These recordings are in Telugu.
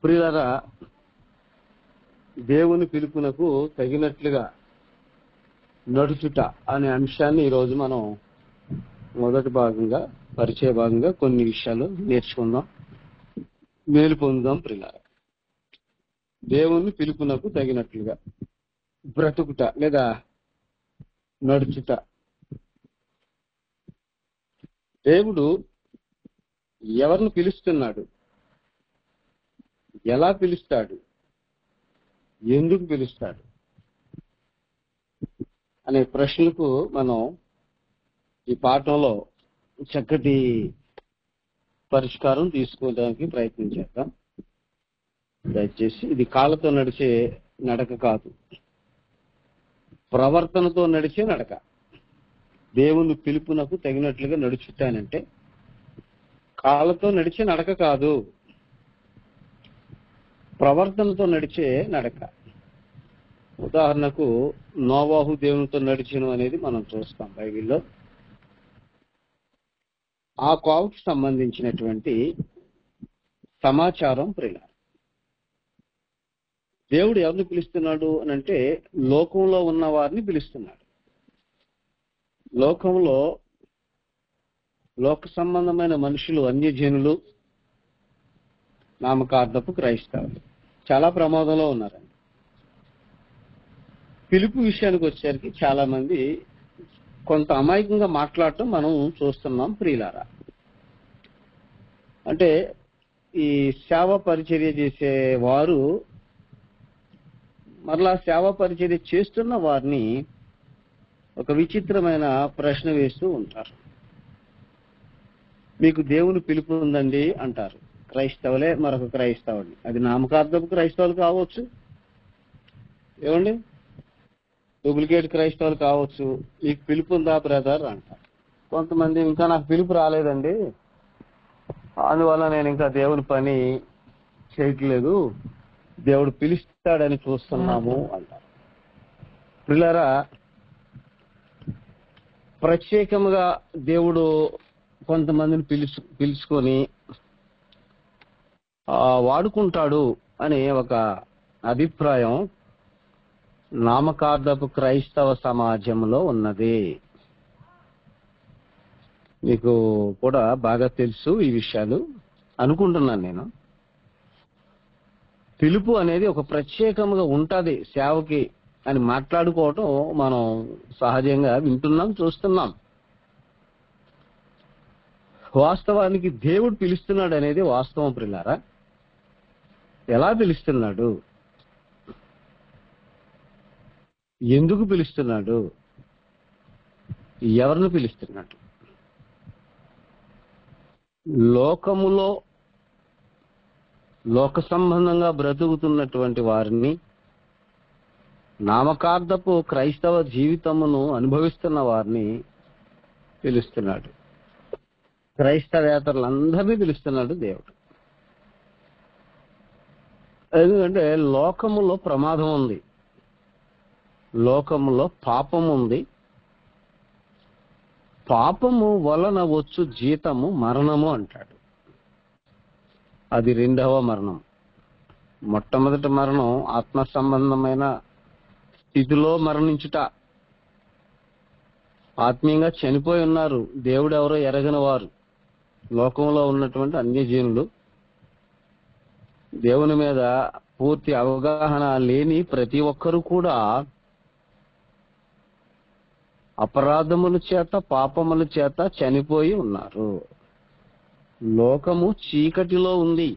ప్రియులారా, దేవుని పిలుపునకు తగినట్లుగా నడుచుట అనే అంశాన్ని ఈరోజు మనం మొదటి భాగంగా, పరిచయ భాగంగా కొన్ని విషయాలు నేర్చుకుందాం, మేలు పొందుదాం. ప్రియులారా, దేవుని పిలుపునకు తగినట్లుగా బ్రతుకుట లేదా నడుచుట. దేవుడు ఎవరిని పిలుస్తున్నాడు, ఎలా పిలుస్తాడు, ఎందుకు పిలుస్తాడు అనే ప్రశ్నలకు మనం ఈ పాఠంలో చక్కటి పరిష్కారం తీసుకోవడానికి ప్రయత్నం చేద్దాం. దయచేసి ఇది కాళ్ళతో నడిచే నడక కాదు, ప్రవర్తనతో నడిచే నడక. దేవుని పిలుపునకు తగినట్లుగా నడుచుతానంటే కాళ్ళతో నడిచే నడక కాదు, ప్రవర్తనతో నడిచే నడక. ఉదాహరణకు నోవాహు దేవునితో నడిచెను అనేది మనం చూస్తాం బైబిల్లో. ఆ కోవకు సంబంధించినటువంటి సమాచారం ప్రియులారా. దేవుడు ఎవరిని పిలుస్తున్నాడు అని అంటే లోకంలో ఉన్న వారిని పిలుస్తున్నాడు. లోకంలో లోక సంబంధమైన మనుషులు, అన్యజనులు, నామకార్థపు క్రైస్తవులు చాలా ప్రమాదంలో ఉన్నారండి. పిలుపు విషయానికి వచ్చేసరికి చాలా మంది కొంత అమాయకంగా మాట్లాడటం మనం చూస్తున్నాం ప్రియులారా. అంటే ఈ సేవ పరిచర్య చేసే వారు మరలా సేవ పరిచర్య చేస్తున్న వారిని ఒక విచిత్రమైన ప్రశ్న వేస్తూ ఉంటారు. మీకు దేవుని పిలుపు ఉందండి అంటారు. క్రైస్తవులే మరొక క్రైస్తవుని, అది నామకార్థపు క్రైస్తవులు కావచ్చు, ఏమండి డూప్లికేట్ క్రైస్తవులు కావచ్చు. మీకు పిలుపు ఉందా బ్రదర్ అంటారు. కొంతమంది ఇంకా నాకు పిలుపు రాలేదండి, అందువల్ల నేను ఇంకా దేవుని పని చేయట్లేదు, దేవుడు పిలుస్తాడని చూస్తున్నాము అంటారు. పిల్లరా, ప్రత్యేకంగా దేవుడు కొంతమందిని పిలుచుకొని వాడుకుంటాడు అనే ఒక అభిప్రాయం నామకార్థపు క్రైస్తవ సమాజంలో ఉన్నది. మీకు కూడా బాగా తెలుసు ఈ విషయాలు అనుకుంటున్నాను నేను. పిలుపు అనేది ఒక ప్రత్యేకంగా ఉంటది సేవకి అని మాట్లాడుకోవటం మనం సహజంగా వింటున్నాం, చూస్తున్నాం. వాస్తవానికి దేవుడు పిలుస్తున్నాడు అనేది వాస్తవం ప్రియులారా. ఎలా పిలుస్తున్నాడు, ఎందుకు పిలుస్తున్నాడు, ఎవరిని పిలుస్తున్నాడు? లోకములో లోక సంబంధంగా బ్రతుకుతున్నటువంటి వారిని, నామకార్థపు క్రైస్తవ జీవితమును అనుభవిస్తున్న వారిని పిలుస్తున్నాడు. క్రైస్తవేతరులందరినీ పిలుస్తున్నాడు దేవుడు. ఎందుకంటే లోకములో ప్రమాదం ఉంది, లోకములో పాపం ఉంది. పాపము వలన వచ్చు జీతము మరణము అంటాడు. అది రెండవ మరణం. మొట్టమొదటి మరణం ఆత్మ సంబంధమైన స్థితిలో మరణించుట. ఆత్మీయంగా చనిపోయి ఉన్నారు, దేవుడు ఎవరో ఎరగని వారు, లోకంలో ఉన్నటువంటి అన్యజనులు, దేవుని మీద పూర్తి అవగాహన లేని ప్రతి ఒక్కరూ కూడా అపరాధముల చేత, పాపముల చేత చనిపోయి ఉన్నారు. లోకము చీకటిలో ఉంది,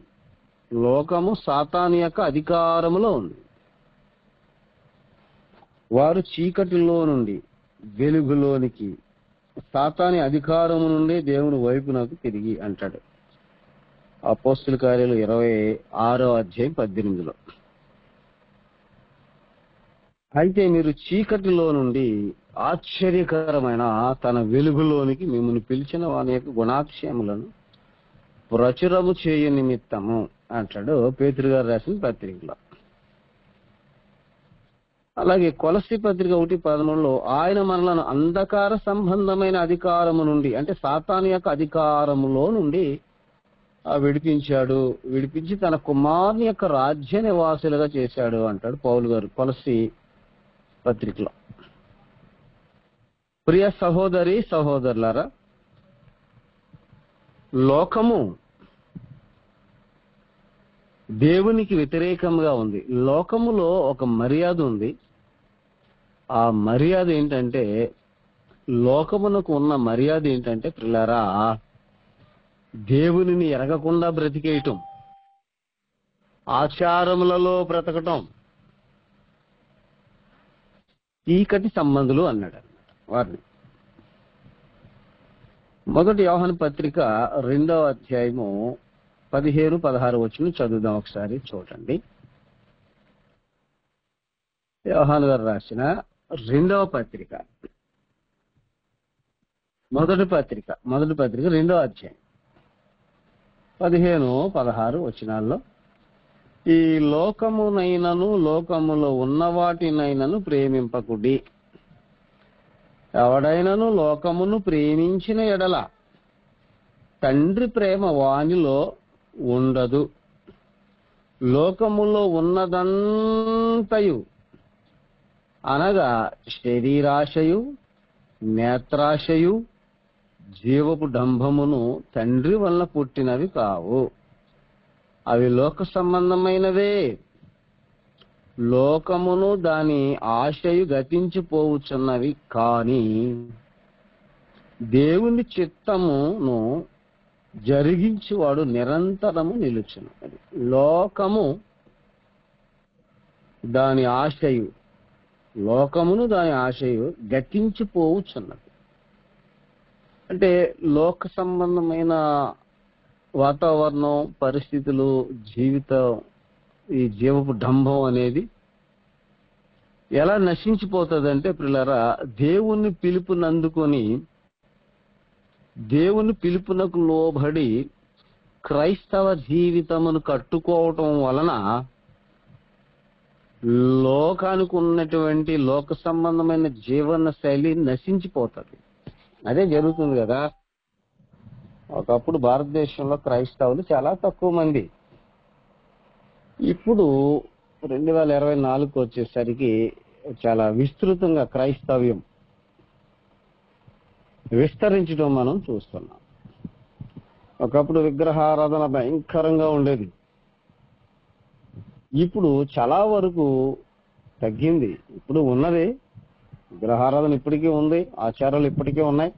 లోకము సాతాను యొక్క అధికారములో ఉంది. వారు చీకటిలో నుండి వెలుగులోనికి, సాతాని అధికారము నుండి దేవుని వైపునకు తిరిగి అంటాడు అపోస్తల కార్యాలు 26:18. అయితే మీరు చీకటిలో నుండి ఆశ్చర్యకరమైన తన వెలుగులోనికి మిమ్మల్ని పిలిచిన వాని యొక్క గుణాతిశయములను ప్రచురము చేయ నిమిత్తము అంటాడు పేతురు గారు రాసిన పత్రికలో. అలాగే కొలస్సీ పత్రిక 1:13 ఆయన మనలను అంధకార సంబంధమైన అధికారము నుండి, అంటే సాతాను యొక్క అధికారములో నుండి విడిపించి తన కుమారుని యొక్క రాజ్య నివాసులుగా చేశాడు అంటాడు పౌలు గారు కొలస్సీ పత్రికలో. ప్రియ సహోదరి సహోదరులారా, లోకము దేవునికి వ్యతిరేకంగా ఉంది. లోకములో ఒక మర్యాద ఉంది. ఆ మర్యాద ఏంటంటే, లోకమునకు ఉన్న మర్యాద ఏంటంటే ప్రియులారా, దేవునిని ఎరగకుండా బ్రతికేయటం, ఆచారములలో బ్రతకటం, చీకటి సంబంధులు అన్నాడు వారిని. మొదటి యోహాను పత్రిక 2వ అధ్యాయము 15-16 వచనం చదువుదాం ఒకసారి, చూడండి. యోహాను గారు రాసిన 2వ పత్రిక, మొదటి పత్రిక 2వ అధ్యాయం 15-16 వచనాల్లో, ఈ లోకమునైనను లోకములో ఉన్న వాటినైనను ప్రేమింపకుడి. ఎవడైనను లోకమును ప్రేమించిన ఎడల తండ్రి ప్రేమ వానిలో ఉండదు. లోకములో ఉన్నదంతయు అనగా శరీరాశయు, నేత్రాశయు, జీవపు డంభమును తండ్రి వలన పుట్టినవి కావు. అవి లోక సంబంధమైనవే. లోకమును దాని ఆశయు గతించిపోవుచున్నవి, కాని దేవుని చిత్తమును జరిగించువాడు నిరంతరము నిలుచును. లోకమును దాని ఆశయు గతించిపోవుచున్నది. అంటే లోక సంబంధమైన వాతావరణం, పరిస్థితులు, జీవితం, ఈ జీవపు డంభం అనేది ఎలా నశించిపోతుందంటే ప్రియులారా, దేవుని పిలుపునందుకొని, దేవుని పిలుపునకు లోబడి క్రైస్తవ జీవితమును కట్టుకోవటం వలన లోకానికి ఉన్నటువంటి లోక సంబంధమైన జీవన శైలి నశించిపోతుంది. అదే జరుగుతుంది కదా. ఒకప్పుడు భారతదేశంలో క్రైస్తవులు చాలా తక్కువ మంది. ఇప్పుడు 2024 వచ్చేసరికి చాలా విస్తృతంగా క్రైస్తవ్యం విస్తరించడం మనం చూస్తున్నాం. ఒకప్పుడు విగ్రహారాధన భయంకరంగా ఉండేది. ఇప్పుడు చాలా వరకు తగ్గింది. ఇప్పుడు ఉన్నది విగ్రహారాధన ఇప్పటికీ ఉంది, ఆచారాలు ఇప్పటికీ ఉన్నాయి.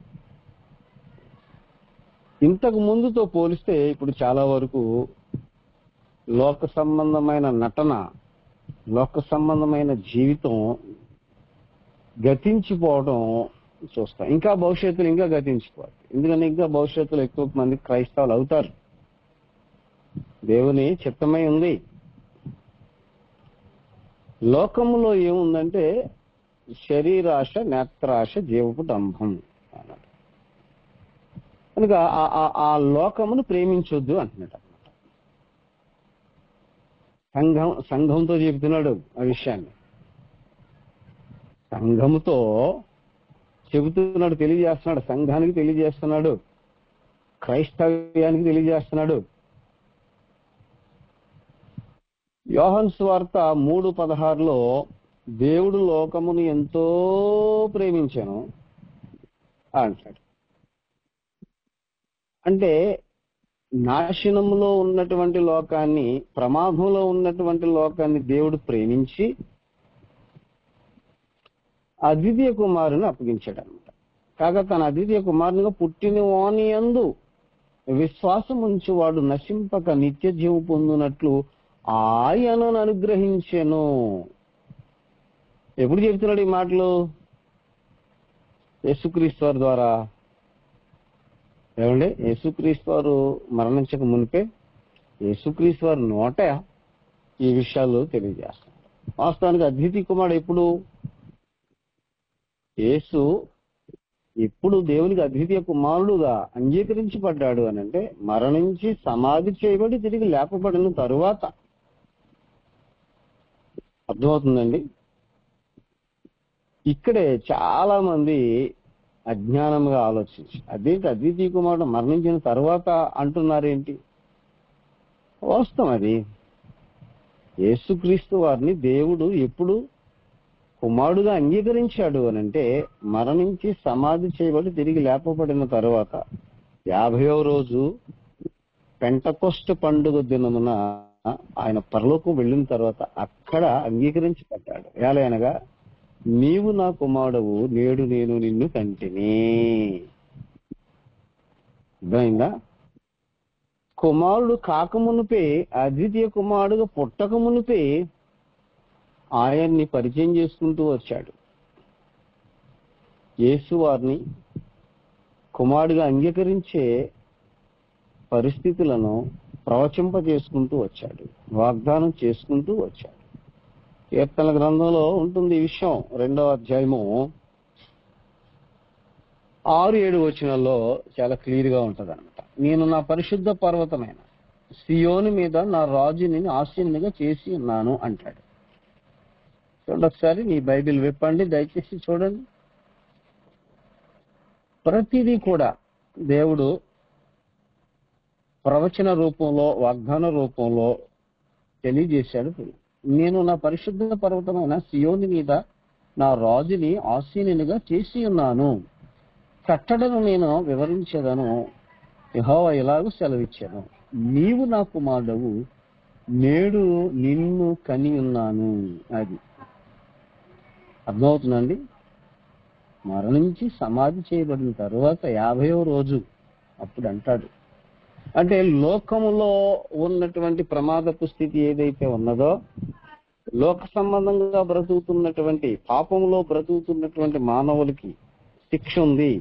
ఇంతకు ముందుతో పోలిస్తే ఇప్పుడు చాలా వరకు లోక సంబంధమైన నటన, లోక సంబంధమైన జీవితం గతించిపోవడం చూస్తాం. ఇంకా భవిష్యత్తులో ఇంకా గతించిపోవాలి. ఎందుకంటే ఇంకా భవిష్యత్తులో ఎక్కువ మంది క్రైస్తవులు అవుతారు. దేవుని చిత్తమై ఉంది. లోకములో ఏముందంటే శరీరాశ, నేత్రాశ, జీవపు డంభం అన్నాడు. కనుక ఆ లోకమును ప్రేమించొద్దు అంటున్నాడు. సంఘంతో చెబుతున్నాడు ఆ విషయాన్ని. సంఘముతో చెబుతున్నాడు, తెలియజేస్తున్నాడు. సంఘానికి తెలియజేస్తున్నాడు, క్రైస్తవ్యానికి తెలియజేస్తున్నాడు. యోహాను సువార్త 3:16లో దేవుడు లోకమును ఎంతో ప్రేమించాను అంటాడు. అంటే నాశనములో ఉన్నటువంటి లోకాన్ని, ప్రమాదంలో ఉన్నటువంటి లోకాన్ని దేవుడు ప్రేమించి అద్వితీయ కుమారుని అప్పగించాడు అనమాట. కాగా తన అద్వితీయ కుమారునిగా పుట్టిన వాని యందు విశ్వాసం ఉంచి వాడు నశింపక నిత్య జీవం పొందునట్లు ఆయనను అనుగ్రహించెను. ఎప్పుడు చెబుతున్నాడు ఈ మాటలు? యేసుక్రీస్తు వారి ద్వారా. ఏమండి, యేసుక్రీస్తు వారు మరణించక మునిపే యేసుక్రీస్తు వారి నోట ఈ విషయాలు తెలియజేస్తాడు. వాస్తవానికి అద్వితీయ కుమారుడు ఎప్పుడు? యేసు ఇప్పుడు దేవునికి అద్వితీయ కుమారుడుగా అంగీకరించబడ్డాడు అని అంటే మరణించి సమాధి చేయబడి తిరిగి లేపబడిన తరువాత. అర్థమవుతుందండి? ఇక్కడే చాలా మంది అజ్ఞానంగా ఆలోచించి అదేంటి అద్వితీయ కుమారుడు మరణించిన తర్వాత అంటున్నారేంటి? వాస్తవం అది. యేసుక్రీస్తు వారిని దేవుడు ఎప్పుడు కుమారుడుగా అంగీకరించాడు అని అంటే మరణించి సమాధి చేయబడి తిరిగి లేపబడిన తరువాత 50వ రోజు పెంటకొస్తు పండుగ దినమున ఆయన పరలోకం వెళ్ళిన తర్వాత అక్కడ అంగీకరించబడ్డాడు. ఎలాగనగా నీవు నా కుమారుడవు, నేడు నేను నిన్ను కంటిని. అర్థమైందా? కుమారుడు కాకమునుపే, అద్వితీయ కుమారుడుగా పుట్టక మునిపే ఆయన్ని పరిచయం చేసుకుంటూ వచ్చాడు. యేసు వారిని కుమారుడిగా అంగీకరించే పరిస్థితులను ప్రవచింపజేసుకుంటూ వచ్చాడు, వాగ్దానం చేసుకుంటూ వచ్చాడు. కీర్తనల గ్రంథంలో ఉంటుంది ఈ విషయం. 2వ అధ్యాయము 6-7 వచనాల్లో చాలా క్లియర్ గా ఉంటది అనమాట. నేను నా పరిశుద్ధ పర్వతమైన సియోను మీద నా రాజుని ఆసీనునిగా చేసి ఉన్నాను అంటాడు. చూడండి ఒకసారి, మీ బైబిల్ విప్పండి దయచేసి చూడండి. ప్రతిదీ కూడా దేవుడు ప్రవచన రూపంలో, వాగ్దాన రూపంలో తెలియజేశాడు. నేను నా పరిశుద్ధ పర్వతమైన సియోను మీద నా రాజుని ఆసీనునిగా చేసి ఉన్నాను, కట్టడను నేను వివరించేదను, యెహోవా ఇలాగూ సెలవిచ్చాను, నీవు నా కుమారుడవు, నేడు నిన్ను కని ఉన్నాను. అది అర్థమవుతుందండి. మరణించి సమాధి చేయబడిన తరువాత 50వ రోజు అప్పుడు అంటాడు. అంటే లోకములో ఉన్నటువంటి ప్రమాదపు స్థితి ఏదైతే ఉన్నదో, లోక సంబంధంగా బ్రతుకుతున్నటువంటి, పాపంలో బ్రతుకుతున్నటువంటి మానవులకి శిక్ష ఉంది.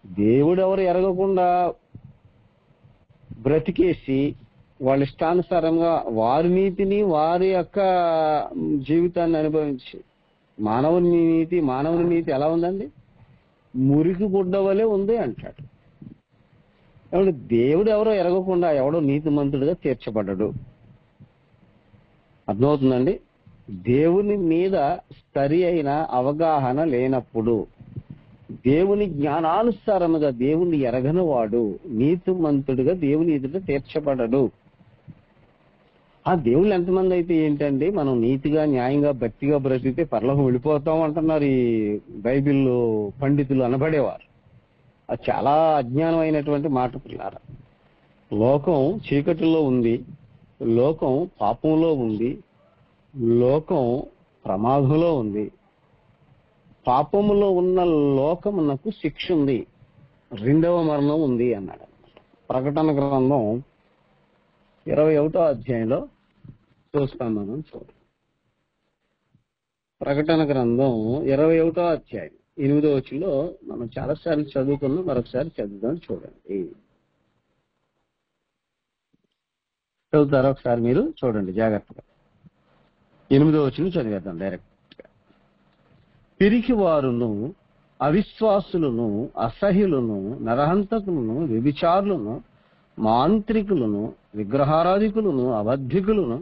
దేవుడెవరు ఎరగకుండా బ్రతికేసి వాళ్ళ ఇష్టానుసారంగా వారి నీతిని, వారి యొక్క జీవితాన్ని అనుభవించి, మానవుని నీతి ఎలా ఉందండి? మురికి గుడ్డ వలె ఉంది అంటాడు. దేవుడు ఎవరో ఎరగకుండా ఎవడో నీతిమంతుడిగా తీర్చబడ్డాడు. అర్థమవుతుందండి. దేవుని మీద సరి అయిన అవగాహన లేనప్పుడు, దేవుని జ్ఞానానుసారముగా దేవుని ఎరగని వాడు నీతిమంతుడిగా దేవుని ఎదుట తీర్చబడడు. ఆ దేవుళ్ళు ఎంతమంది అయితే ఏంటండి, మనం నీతిగా, న్యాయంగా, భక్తిగా బ్రతికితే పరలోకం వెళ్ళిపోతాం అంటున్నారు ఈ బైబిల్ పండితులు అనబడేవారు. అది చాలా అజ్ఞానమైనటువంటి మాట పిల్లారా. లోకం చీకటిలో ఉంది, లోకం పాపంలో ఉంది, లోకం ప్రమాదంలో ఉంది. పాపములో ఉన్న లోకమునకు శిక్ష ఉంది, 2వ మరణం ఉంది అన్నాడు. ప్రకటన గ్రంథం 21వ అధ్యాయంలో చూస్తాం మనం. చూడండి, ప్రకటన గ్రంథం 21వ అధ్యాయం 8వ వచనంలో మనం చాలాసార్లు చదువుకున్నాం, మరొకసారి చదువుదాం. చూడండి, చదువుతారా ఒకసారి మీరు? చూడండి జాగ్రత్తగా. 8వ వచనం చదివేద్దాం డైరెక్ట్. పిరికి వారును, అవిశ్వాసులను, అసహ్యులను, నరహంతకులను, వ్యభిచారులను, మాంత్రికులను, విగ్రహారాధికులను, అబద్ధికులను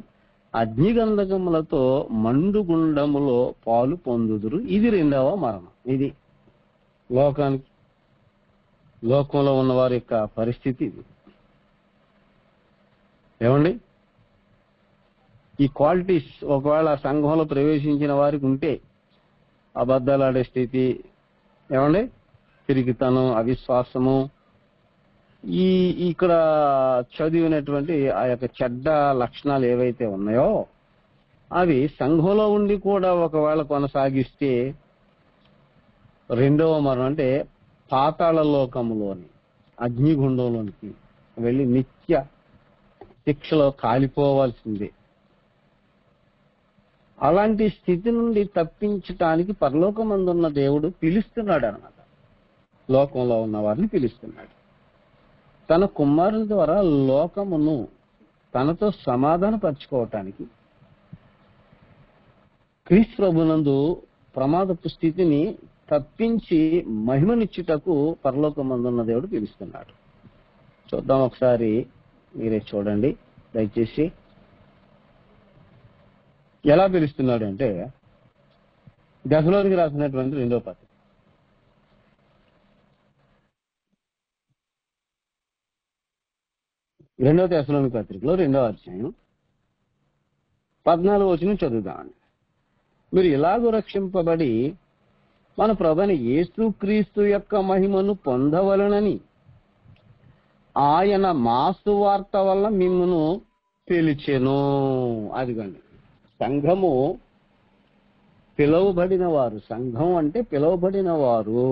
అగ్నిగంధకములతో మండుగుండములో పాలు పొందుదురు. ఇది 2వ మరణం. ఇది లోకంలో ఉన్న వారి యొక్క పరిస్థితి ఇది. ఏమండి, ఈ క్వాలిటీస్ ఒకవేళ సంఘంలో ప్రవేశించిన వారికి ఉంటే, అబద్ధాలాడే స్థితి, ఏమండి, పిరికితనం, అవిశ్వాసము, ఇక్కడ చదివినటువంటి ఆ యొక్క చెడ్డ లక్షణాలు ఏవైతే ఉన్నాయో అవి సంఘంలో ఉండి కూడా ఒకవేళ కొనసాగిస్తే 2వ మరణం అంటే పాతాళ లోకములోని అగ్నిగుండంలోనికి వెళ్ళి నిత్య శిక్షలో కాలిపోవాల్సిందే. అలాంటి స్థితి నుండి తప్పించటానికి పరలోకమందున్న దేవుడు పిలుస్తున్నాడు అన్నమాట. లోకంలో ఉన్న వారిని పిలుస్తున్నాడు. తన కుమారుని ద్వారా లోకమును తనతో సమాధానపరచుకోవటానికి, క్రీస్తు ప్రభునందు ప్రమాదపు స్థితిని తప్పించి మహిమనిచ్చుటకు పరలోకమందున్న దేవుడు పిలుస్తున్నాడు. చూద్దాం ఒకసారి, మీరే చూడండి దయచేసి. ఎలా పిలుస్తున్నాడు అంటే, దశలోనికి రాసినటువంటి 2వ పత్రిక 2వ తెస్సలోనిక పత్రికలో 2వ అధ్యాయం 14వ వచనం చదువుదామండి. మీరు ఇలాగూ రక్షింపబడి మన ప్రభువైన యేసుక్రీస్తు యొక్క మహిమను పొందవలెనని ఆయన మా సువార్త వల్ల మిమ్మును పిలిచెను. అదిగండి, సంఘము పిలువబడిన వారు. సంఘం అంటే పిలువబడిన వారు.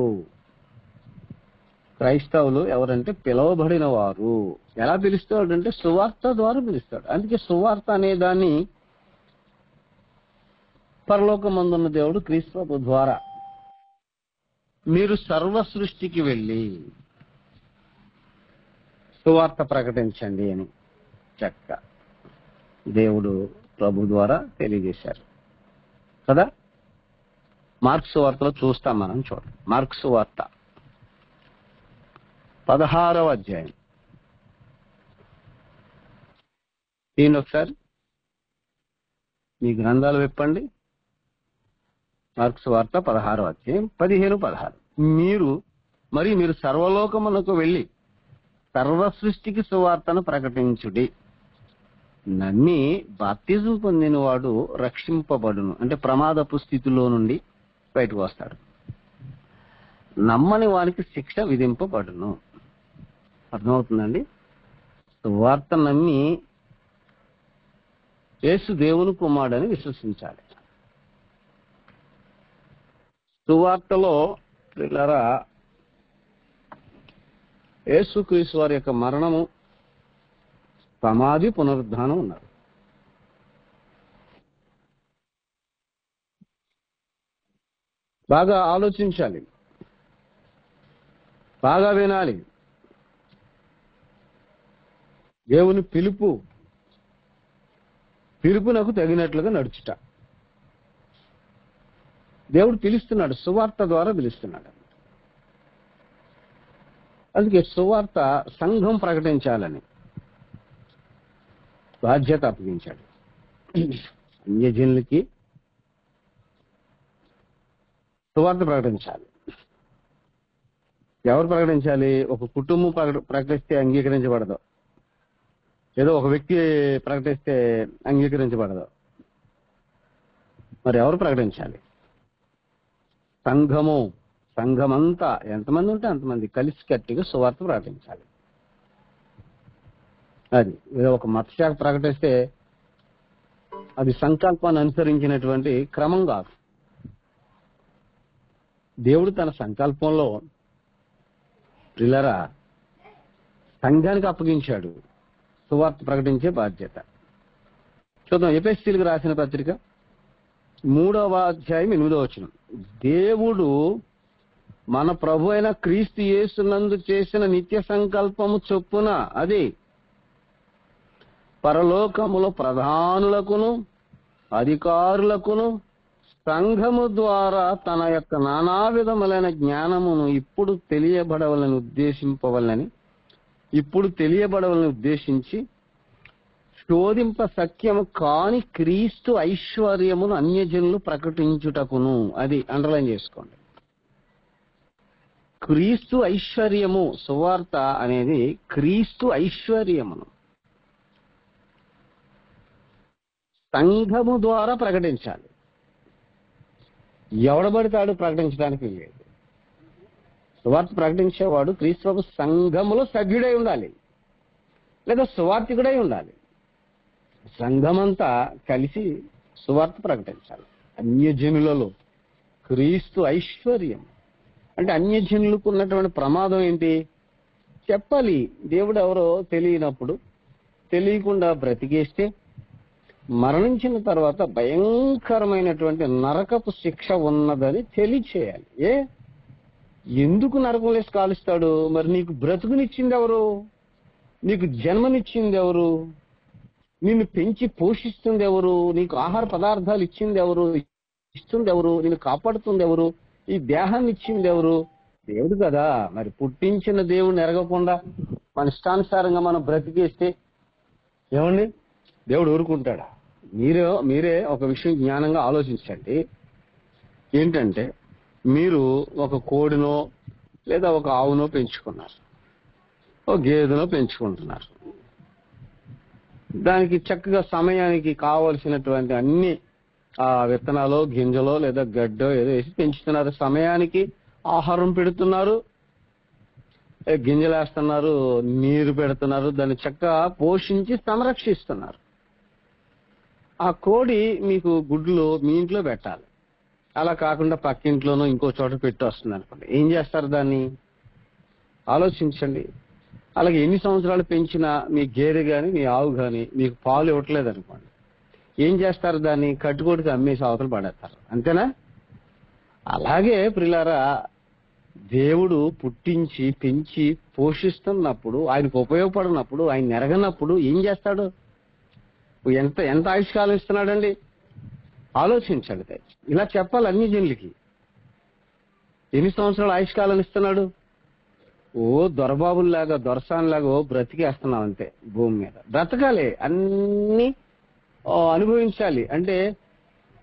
క్రైస్తవులు ఎవరంటే పిలువబడిన వారు. ఎలా పిలుస్తాడు అంటే సువార్త ద్వారా పిలుస్తాడు. అందుకే సువార్త అనే దాన్ని పరలోకమందున్న దేవుడు క్రీస్తు ప్రభు ద్వారా మీరు సర్వ సృష్టికి వెళ్ళి సువార్త ప్రకటించండి అని చక్క దేవుడు ప్రభు ద్వారా తెలియజేశారు కదా. మార్క్స్ వార్తలో చూస్తాం మనం. చూడండి, మార్క్స్ వార్త 16వ అధ్యాయం. దీన్ని ఒకసారి మీ గ్రంథాలు విప్పండి. మార్క్స్ వార్త 16వ అధ్యాయం 15-16. మీరు సర్వలోకమునకు వెళ్ళి సర్వ సృష్టికి సువార్తను ప్రకటించుడి. నమ్మి బాప్తిజం పొందిన వాడు రక్షింపబడును, అంటే ప్రమాదపు స్థితిలో నుండి బయటకు వస్తాడు. నమ్మని వానికి శిక్ష విధింపబడును. అర్థమవుతుందండి. సువార్త నమ్మి యేసు దేవుని కుమారుడని విశ్వసించాలి. సువార్తలో పిల్లరా యేసుక్రీస్తు వారి యొక్క మరణము, సమాధి, పునరుద్ధానం ఉన్నారు. బాగా ఆలోచించాలి, బాగా వినాలి. దేవుని పిలుపునకు తగినట్లుగా నడుచుట. దేవుడు పిలుస్తున్నాడు, సువార్త ద్వారా పిలుస్తున్నాడు. అందుకే సువార్త సంఘం ప్రకటించాలని బాధ్యత అప్పగించాడు. అన్యజనులకి సువార్త ప్రకటించాలి. ఎవరు ప్రకటించాలి? ఒక కుటుంబం ప్రకటిస్తే అంగీకరించబడదు, ఏదో ఒక వ్యక్తి ప్రకటిస్తే అంగీకరించబడదు. మరి ఎవరు ప్రకటించాలి? సంఘమంతా ఎంతమంది ఉంటే అంతమంది కలిసి కట్టిగా సువార్త ప్రకటించాలి. అది ఏదో ఒక మత శాఖ ప్రకటిస్తే అది సంకల్పాన్ని అనుసరించినటువంటి క్రమం కాదు. దేవుడు తన సంకల్పంలో ప్రియులారా సంఘానికి అప్పగించాడు సువార్త ప్రకటించే బాధ్యత. చూద్దాం, ఎఫెసీయులకు రాసిన పత్రిక 3వ అధ్యాయం 8వ వచనం. దేవుడు మన ప్రభు అయిన క్రీస్తు యేసునందు చేసిన నిత్య సంకల్పము చొప్పున అది పరలోకములో ప్రధానులకును అధికారులకును సంఘము ద్వారా తన యొక్క నానా విధములైన జ్ఞానమును ఇప్పుడు తెలియబడవలని ఉద్దేశించి శోధింప సఖ్యము కాని క్రీస్తు ఐశ్వర్యమును అన్యజనులు ప్రకటించుటకును. అది అండర్లైన్ చేసుకోండి. క్రీస్తు ఐశ్వర్యము, సువార్త అనేది క్రీస్తు ఐశ్వర్యమును సంఘము ద్వారా ప్రకటించాలి. ఎవడబడతాడు ప్రకటించడానికి లేదు. సువార్త ప్రకటించేవాడు క్రీస్తు సంఘములో సభ్యుడై ఉండాలి, లేదా సువార్తికుడై ఉండాలి. సంఘమంతా కలిసి సువార్త ప్రకటించాలి. అన్యజనులలో క్రీస్తు ఐశ్వర్యం అంటే అన్యజనులకు ఉన్నటువంటి ప్రమాదం ఏంటి చెప్పాలి. దేవుడు ఎవరో తెలియనప్పుడు తెలియకుండా బ్రతికేస్తే మరణించిన తర్వాత భయంకరమైనటువంటి నరకపు శిక్ష ఉన్నదని తెలియచేయాలి. ఎందుకు నరకం లేసి కాలుస్తాడు? మరి నీకు బ్రతుకునిచ్చింది ఎవరు? నీకు జన్మనిచ్చింది ఎవరు? నిన్ను పెంచి పోషిస్తుంది ఎవరు? నీకు ఆహార పదార్థాలు ఇచ్చింది ఎవరు? ఇస్తుంది ఎవరు? నిన్ను కాపాడుతుంది ఎవరు? ఈ దేహాన్ని ఇచ్చింది ఎవరు? దేవుడు కదా. మరి పుట్టించిన దేవుడిని ఎరగకుండా మన ఇష్టానుసారంగా మనం బ్రతికేస్తే ఏమండి దేవుడు ఊరుకుంటాడా? మీరే ఒక విషయం జ్ఞానంగా ఆలోచించండి. ఏంటంటే మీరు ఒక కోడినో లేదా ఒక ఆవునో పెంచుకున్నారు, ఒక గేదెనో పెంచుకుంటున్నారు. దానికి చక్కగా సమయానికి కావలసినటువంటి అన్ని విత్తనాలు, గింజలో లేదా గడ్డో ఏదో వేసి పెంచుతున్నారు. సమయానికి ఆహారం పెడుతున్నారు, గింజలు వేస్తున్నారు, నీరు పెడుతున్నారు, దాన్ని చక్కగా పోషించి సంరక్షిస్తున్నారు. ఆ కోడి మీకు గుడ్లు మీ ఇంట్లో పెట్టాలి. అలా కాకుండా పక్కింట్లోనో ఇంకో చోట పెట్టి వస్తుంది అనుకోండి, ఏం చేస్తారు దాన్ని? ఆలోచించండి. అలాగే ఎన్ని సంవత్సరాలు పెంచినా మీ గేదె కానీ మీ ఆవు కానీ మీకు పాలు ఇవ్వట్లేదు అనుకోండి, ఏం చేస్తారు? దాన్ని కట్టుకోడికి అమ్మేసి అవతల పడేస్తారు. అంతేనా? అలాగే ప్రియులారా, దేవుడు పుట్టించి పెంచి పోషిస్తున్నప్పుడు, ఆయనకు ఉపయోగపడినప్పుడు, ఆయన ఎరగనప్పుడు ఏం చేస్తాడు? ఎంత ఆయుష్కాలం ఇస్తున్నాడండి? ఆలోచించండి. ఇలా చెప్పాలి అన్ని జనులకి. ఎన్ని సంవత్సరాలు ఆయుష్కాలం ఇస్తున్నాడు? దొరబాబుల్లాగా దొరసాన్లాగా బ్రతికేస్తున్నాం అంతే. భూమి మీద బ్రతకాలి, అన్ని అనుభవించాలి, అంటే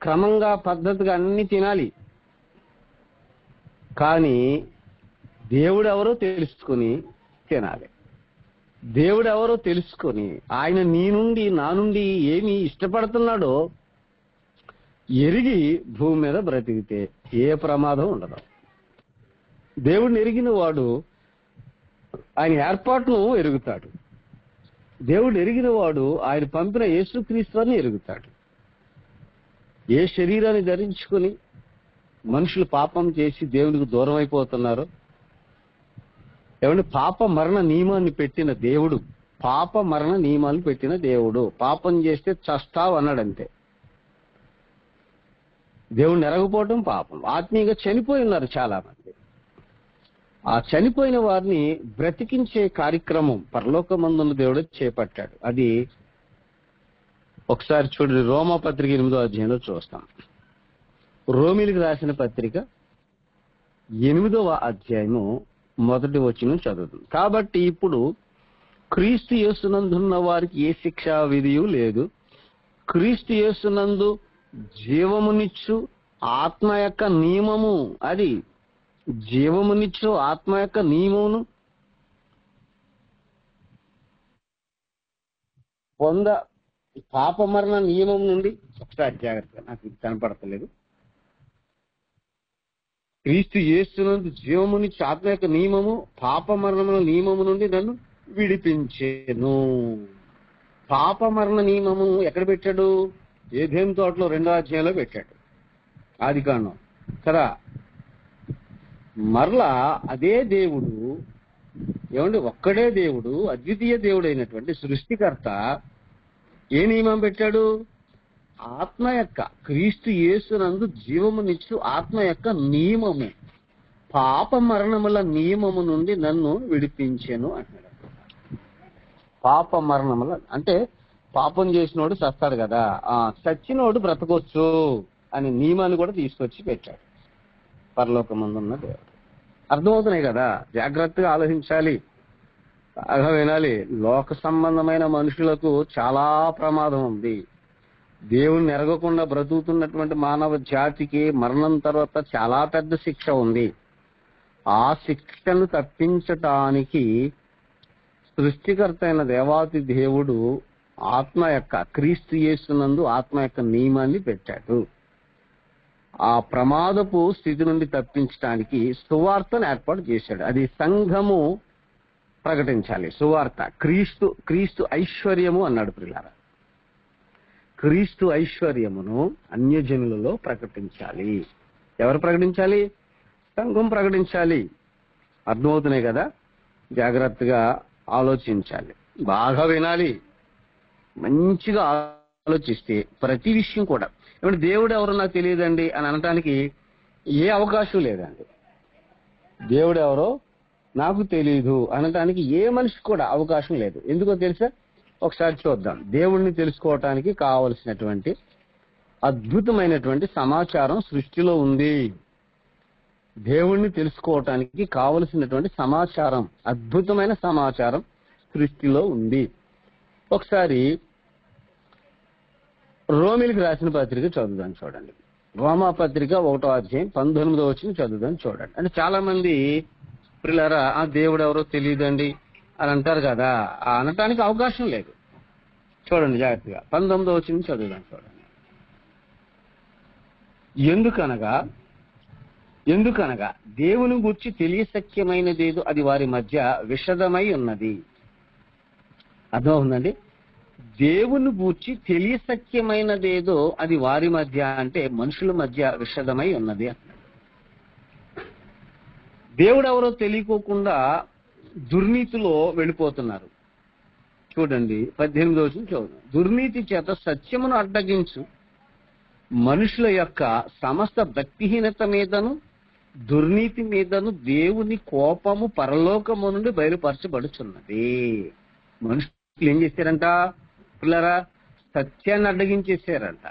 క్రమంగా పద్ధతిగా అన్ని తినాలి. కానీ దేవుడు ఎవరో తెలుసుకుని తినాలి. దేవుడు ఎవరో తెలుసుకొని ఆయన నీ నుండి నా నుండి ఏమి ఇష్టపడుతున్నాడో ఎరిగి భూమి మీద బ్రతికితే ఏ ప్రమాదం ఉండదు. దేవుడిని ఎరిగిన వాడు ఆయన ఏర్పాటును ఎరుగుతాడు. దేవుడు ఎరిగిన వాడు ఆయన పంపిన యేసుక్రీస్తుని ఎరుగుతాడు. ఏ శరీరాన్ని ధరించుకుని మనుషులు పాపం చేసి దేవునికి దూరం అయిపోతున్నారు. ఏమంటే పాప మరణ నియమాన్ని పెట్టిన దేవుడు, పాప మరణ నియమాలు పెట్టిన దేవుడు. పాపం చేస్తే చస్తావు అన్నాడంతే. దేవుడిని ఎరగపోవటం పాపం. ఆత్మీయంగా చనిపోయి ఉన్నారు చాలా మంది. ఆ చనిపోయిన వారిని బ్రతికించే కార్యక్రమం పరలోకమందున్న దేవుడు చేపట్టాడు. అది ఒకసారి చూడండి, రోమాపత్రిక 8వ అధ్యాయంలో చూస్తాం. రోమిలికి రాసిన పత్రిక 8వ అధ్యాయము 1వ వచనం చదువుతాం. కాబట్టి ఇప్పుడు క్రీస్తు యేసునందున్న వారికి ఏ శిక్షా విధియు లేదు. క్రీస్తు యేసునందు జీవమునిచ్చు ఆత్మ యొక్క నియమము, అది జీవమునిచ్చు ఆత్మ యొక్క నియమమును పాప మరణ నియమం నుండి, ఒకసారి జాగ్రత్తగా, నాకు ఇది కనపడతలేదు. క్రీస్తు యేసునందు జీవమునిచ్చు ఆత్మ యొక్క నియమము పాప మరణముల నియమము నుండి నన్ను విడిపించెను. పాప మరణ నియమము ఎక్కడ పెట్టాడు? ఏదెం తోటలో 2వ అధ్యాయంలో పెట్టాడు, ఆదికాండం కదా. మరలా అదే దేవుడు, ఏమండి, ఒక్కడే దేవుడు, అద్వితీయ దేవుడు అయినటువంటి సృష్టికర్త ఏ నియమం పెట్టాడు? ఆత్మ యొక్క, క్రీస్తు యేసునందు జీవమునిచ్చు ఆత్మ యొక్క నియమము పాప మరణముల నియమము నుండి నన్ను విడిపించెను అంటాడు. పాప మరణముల అంటే పాపం చేసినోడు చస్తాడు కదా, చచ్చినోడు బ్రతకొచ్చు అనే నియమాన్ని కూడా తీసుకొచ్చి పెట్టాడు పరలోకమందున్న దేవుడు. అర్థమవుతున్నాయి కదా? జాగ్రత్తగా ఆలోచించాలి, బాగా వినాలి. లోక సంబంధమైన మనుషులకు చాలా ప్రమాదం ఉంది. దేవుణ్ణి ఎరగకుండా బ్రతుకుతున్నటువంటి మానవ జాతికి మరణం తర్వాత చాలా పెద్ద శిక్ష ఉంది. ఆ శిక్షను తప్పించటానికి సృష్టికర్త అయిన దేవాతి దేవుడు ఆత్మ యొక్క, క్రీస్తు యేసునందు ఆత్మ యొక్క నియమాన్ని పెట్టాడు. ఆ ప్రమాదపు స్థితి నుండి తప్పించడానికి సువార్తను ఏర్పాటు చేశాడు. అది సంఘము ప్రకటించాలి. సువార్త క్రీస్తు ఐశ్వర్యము అన్నాడు ప్రియులారా. క్రీస్తు ఐశ్వర్యమును అన్యజనులలో ప్రకటించాలి. ఎవరు ప్రకటించాలి? సంఘం ప్రకటించాలి. అర్థమవుతున్నాయి కదా? జాగ్రత్తగా ఆలోచించాలి, బాగా వినాలి, మంచిగా ఆలోచిస్తే ప్రతి విషయం కూడా. ఇప్పుడు దేవుడు ఎవరో నాకు తెలియదండి అని అనటానికి ఏ అవకాశం లేదండి. దేవుడు ఎవరో నాకు తెలియదు అనటానికి ఏ మనిషికి కూడా అవకాశం లేదు. ఎందుకో తెలుసా? ఒకసారి చూద్దాం. దేవుణ్ణి తెలుసుకోవటానికి కావలసినటువంటి అద్భుతమైనటువంటి సమాచారం సృష్టిలో ఉంది. దేవుణ్ణి తెలుసుకోవటానికి కావలసినటువంటి సమాచారం, అద్భుతమైన సమాచారం సృష్టిలో ఉంది. ఒకసారి రోమిలికి రాసిన పత్రిక చదువుదాం చూడండి. రోమా పత్రిక 1వ అధ్యాయం 19వ వచనం చదువుదాం చూడండి. అంటే చాలా మంది ప్రియులారా, దేవుడు ఎవరో తెలియదండి అని అంటారు కదా, అనటానికి అవకాశం లేదు. చూడండి జాగ్రత్తగా 19వ వచనం చదువుదాం. చూడండి. ఎందుకనగా దేవుని గూర్చి తెలియశక్యమైనదేదో అది వారి మధ్య విషదమై ఉన్నది. అర్థమవుతుందండి? దేవుని గూర్చి తెలియశక్యమైనదేదో అది వారి మధ్య అంటే మనుషుల మధ్య విషదమై ఉన్నది. దేవుడు ఎవరో తెలియకోకుండా దుర్నీతిలో వెళ్ళిపోతున్నారు. చూడండి 18వ వచనం చూడండి. దుర్నీతి చేత సత్యమును అడ్డగించు మనుషుల యొక్క సమస్త భక్తిహీనత మీదను దుర్నీతి మీదను దేవుని కోపము పరలోకము నుండి బయలుపరచబడుచున్నది. మనుషులు ఏం చేశారంట పిల్లరా? సత్యాన్ని అడ్డగించేశారంట.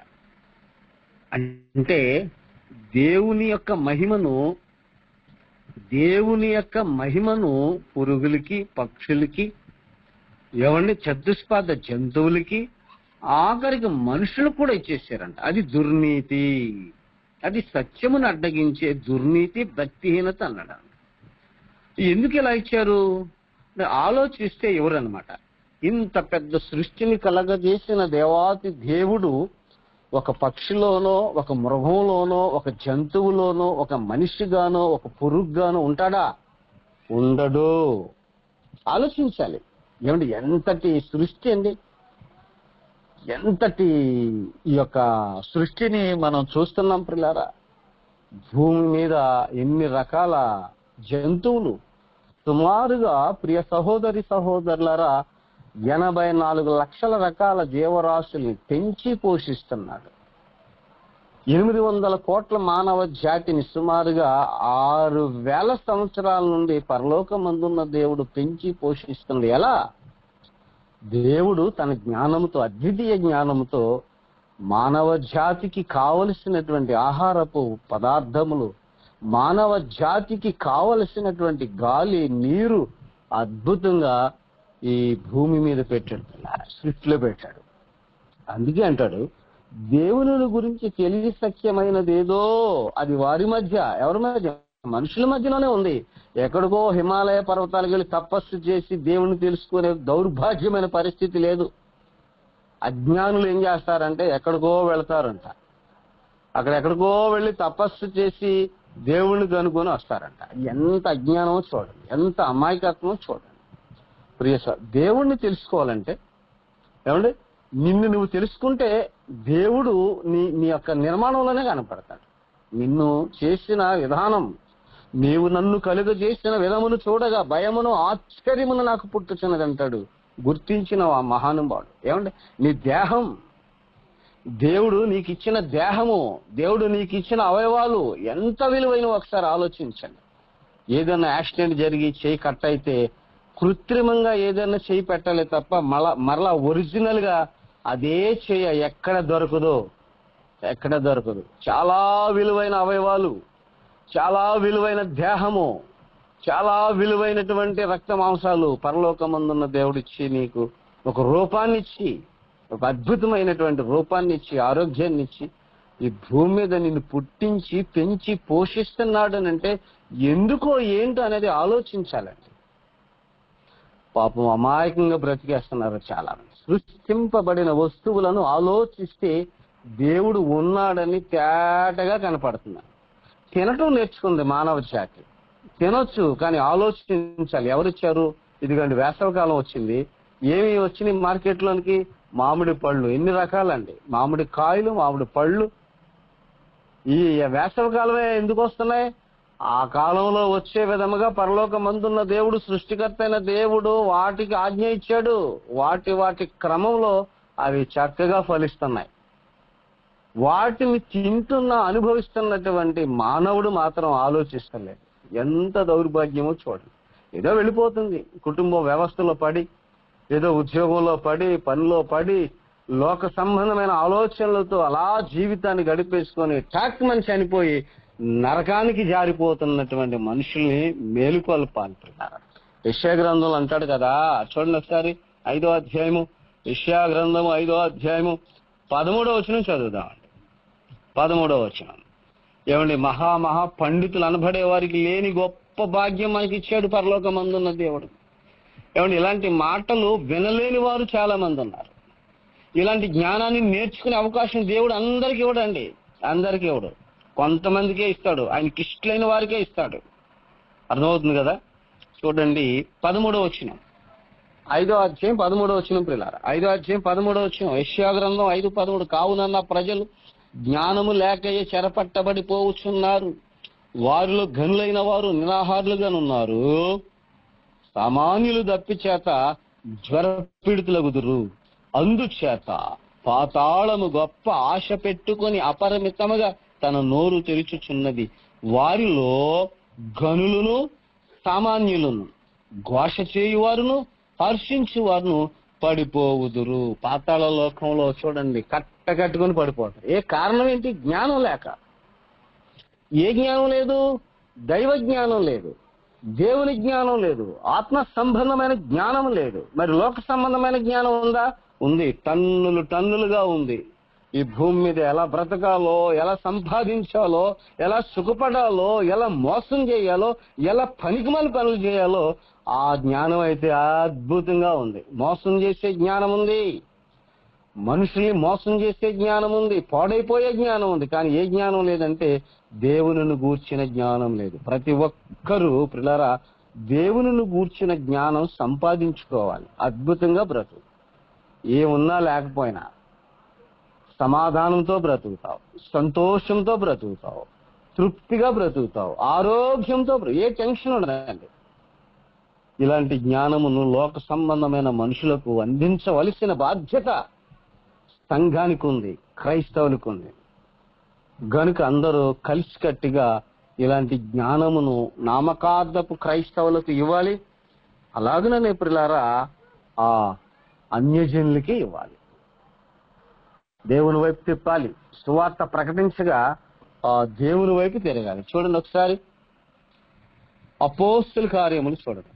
అంటే దేవుని యొక్క మహిమను పురుగులకి, పక్షులకి, చతుష్పాద జంతువులకి, ఆఖరికి మనుషులు కూడా ఇచ్చేసారంట. అది దుర్నీతి. అది సత్యమును అడ్డగించే దుర్నీతి, భక్తిహీనత అన్నాడు. ఎందుకు ఇలా ఇచ్చారు ఆలోచిస్తే ఎవరన్నమాట. ఇంత పెద్ద సృష్టిని కలగజేసిన దేవాతి దేవుడు ఒక పక్షిలోనో, ఒక మృగంలోనో, ఒక జంతువులోనో, ఒక మనిషిగానో, ఒక పురుగుగానో ఉంటాడా? ఉండడు. ఆలోచించాలి. ఎంతటి సృష్టి అండి! ఎంతటి ఈ యొక్క సృష్టిని మనం చూస్తున్నాం పిల్లారా. భూమి మీద ఎన్ని రకాల జంతువులు, సుమారుగా ప్రియ సహోదరి సహోదరులారా 84 లక్షల రకాల జీవరాశుల్ని పెంచి పోషిస్తున్నాడు. 800 కోట్ల మానవ జాతిని సుమారుగా 6,000 సంవత్సరాల నుండి పరలోకమందున్న దేవుడు పెంచి పోషిస్తున్నాడు. ఎలా? దేవుడు తన జ్ఞానంతో, అద్వితీయ జ్ఞానంతో మానవ జాతికి కావలసినటువంటి ఆహారపు పదార్థములు, మానవ జాతికి కావలసినటువంటి గాలి, నీరు అద్భుతంగా ఈ భూమి మీద పెట్టాడు, సృష్టిలో పెట్టాడు. అందుకే అంటాడు దేవుని గురించి తెలియశక్యమైనదేదో అది వారి మధ్య, ఎవరి మధ్య? మనుషుల మధ్యలోనే ఉంది. ఎక్కడికో హిమాలయ పర్వతాలకు వెళ్ళి తపస్సు చేసి దేవుణ్ణి తెలుసుకునే దౌర్భాగ్యమైన పరిస్థితి లేదు. అజ్ఞానులు ఏం చేస్తారంటే ఎక్కడికో వెళతారంట. అక్కడెక్కడికో వెళ్ళి తపస్సు చేసి దేవుణ్ణి కనుక్కొని వస్తారంట. ఎంత అజ్ఞానమో చూడండి, ఎంత అమాయకత్వమో చూడండి. ప్రియ దేవుణ్ణి తెలుసుకోవాలంటే నిన్ను నువ్వు తెలుసుకుంటే దేవుడు నీ యొక్క నిర్మాణంలోనే కనపడతాడు. నిన్ను చేసిన విధానం, నీవు నన్ను కలుగజేసిన విధమును చూడగా భయమును ఆశ్చర్యమును నాకు పుట్టుచున్నది అంటాడు. గుర్తించిన ఆ మహానుభావుడు. నీ దేహం, దేవుడు నీకు ఇచ్చిన దేహము, దేవుడు నీకు ఇచ్చిన అవయవాలు ఎంత విలువైన ఒకసారి ఆలోచించండి. ఏదైనా యాక్సిడెంట్ జరిగి చేయి కట్ అయితే కృత్రిమంగా ఏదైనా చేయి పెట్టాలి తప్ప మరలా ఒరిజినల్ గా అదే చేయ ఎక్కడ దొరకదు. చాలా విలువైన అవయవాలు, చాలా విలువైన దేహము, చాలా విలువైనటువంటి రక్త మాంసాలు పరలోకమందున్న దేవుడిచ్చి నీకు ఒక రూపాన్ని ఇచ్చి, ఒక అద్భుతమైనటువంటి రూపాన్ని ఇచ్చి, ఆరోగ్యాన్ని ఇచ్చి ఈ భూమి మీద నిన్ను పుట్టించి పెంచి పోషిస్తున్నాడు అంటే ఎందుకో ఏంటో అనేది ఆలోచించాలండి. పాపం అమాయకంగా బ్రతికేస్తున్నారు చాలా మంది. సృష్టింపబడిన వస్తువులను ఆలోచిస్తే దేవుడు ఉన్నాడని తేటగా కనపడుతున్నాడు. తినటం నేర్చుకుంది మానవ జాతి, తినొచ్చు, కానీ ఆలోచించాలి. ఎవరిచ్చారు? ఇదిగోండి వేసవికాలం వచ్చింది. ఏమి వచ్చినాయి మార్కెట్లోనికి? మామిడి పళ్ళు. ఎన్ని రకాలండి, మామిడి కాయలు, మామిడి పళ్ళు. ఈ వేసవికాలమే ఎందుకు వస్తున్నాయి? ఆ కాలంలో వచ్చే విధముగా పరలోకమందున్న దేవుడు, సృష్టికర్త అయిన దేవుడు వాటికి ఆజ్ఞ ఇచ్చాడు. వాటి క్రమంలో అవి చక్కగా ఫలిస్తున్నాయి. వాటిని అనుభవిస్తున్నటువంటి మానవుడు మాత్రం ఆలోచిస్తలేదు. ఎంత దౌర్భాగ్యమో చూడండి. ఏదో వెళ్ళిపోతుంది, కుటుంబ వ్యవస్థలో పడి, ఏదో ఉద్యోగంలో పడి, పనిలో పడి, లోక సంబంధమైన ఆలోచనలతో అలా జీవితాన్ని గడిపేసుకొని టాక్మని చనిపోయి నరకానికి జారిపోతున్నటువంటి మనుషుల్ని మేలుకొల్పాలంటున్నారు. యెషయా గ్రంథంలో అంటాడు కదా, చూడండి ఒకసారి 5వ అధ్యాయము, యెషయా గ్రంథము 5వ అధ్యాయము 13వ వచనం చదువుదామండి. 13వ వచనం. మహా పండితులు అనబడే వారికి లేని గొప్ప భాగ్యం మనకి ఇచ్చాడు పరలోకమందున్న దేవుడు. ఇలాంటి మాటలు వినలేని వారు చాలా మంది ఉన్నారు. ఇలాంటి జ్ఞానాన్ని నేర్చుకునే అవకాశం దేవుడు అందరికీ ఇవ్వడండి. అందరికీ ఇవ్వడు, కొంతమందికే ఇస్తాడు. ఆయనకి ఇష్టలైన వారికే ఇస్తాడు. అర్థమవుతుంది కదా? చూడండి 13వ వచనం, 5వ అధ్యాయం 13వ వచనం ప్రియులారా, 5వ అధ్యాయం 13వ వచనం, యెషయా గ్రంథం 5:13. కావునన్న ప్రజలు జ్ఞానము లేకయే చెరపట్టబడిపోవచ్చున్నారు, వారిలో ఘనులైన వారు నిరాహారులుగానున్నారు, సామాన్యులు దప్పి చేత జ్వరపీడితులగుదురు. అందుచేత పాతాళము గొప్ప ఆశ పెట్టుకొని అపరిమితముగా తన నోరు తెరుచుచున్నది. వారిలో ఘనులను సామాన్యులను, ఘోష చేయువారును హర్షించువారును పడిపోవుదురు. పాతాళ లోకంలో చూడండి కట్టుకొని పడిపోతారు. ఏ కారణం ఏంటి? జ్ఞానం లేక. ఏ జ్ఞానం లేదు? దైవ జ్ఞానం లేదు, దేవుని జ్ఞానం లేదు, ఆత్మ సంబంధమైన జ్ఞానం లేదు. మరి లోక సంబంధమైన జ్ఞానం ఉందా? ఉంది, టన్నులు టన్నులుగా ఉంది. ఈ భూమి మీద ఎలా బ్రతకాలో, ఎలా సంపాదించాలో, ఎలా సుఖపడాలో, ఎలా మోసం చేయాలో, ఎలా పనికిమాలిన పనులు చేయాలో ఆ జ్ఞానం అయితే అద్భుతంగా ఉంది. మోసం చేసే జ్ఞానం ఉంది, మనుషుల్ని మోసం చేసే జ్ఞానం ఉంది, పాడైపోయే జ్ఞానం ఉంది. కానీ ఏ జ్ఞానం లేదంటే దేవునిని గూర్చిన జ్ఞానం లేదు. ప్రతి ఒక్కరూ పిల్లరా దేవునిని గూర్చిన జ్ఞానం సంపాదించుకోవాలి. అద్భుతంగా బ్రతుకు, ఏమున్నా లేకపోయినా సమాధానంతో బ్రతుకుతావు, సంతోషంతో బ్రతుకుతావు, తృప్తిగా బ్రతుకుతావు, ఆరోగ్యంతో ఏ టెన్షన్ ఉండదండి. ఇలాంటి జ్ఞానమును లోక సంబంధమైన మనుషులకు అందించవలసిన బాధ్యత సంఘానికి ఉంది, క్రైస్తవులకు ఉంది. గనుక అందరూ కలిసికట్టుగా ఇలాంటి జ్ఞానమును నామకార్థపు క్రైస్తవులకు ఇవ్వాలి. అలాగనే ప్రియులారా ఆ అన్యజనులకి ఇవ్వాలి. దేవుని వైపు తిప్పాలి. సువార్త ప్రకటించగా దేవుని వైపు తిరగాలి. చూడండి ఒకసారి అపోస్తుల కార్యములు చూడండి.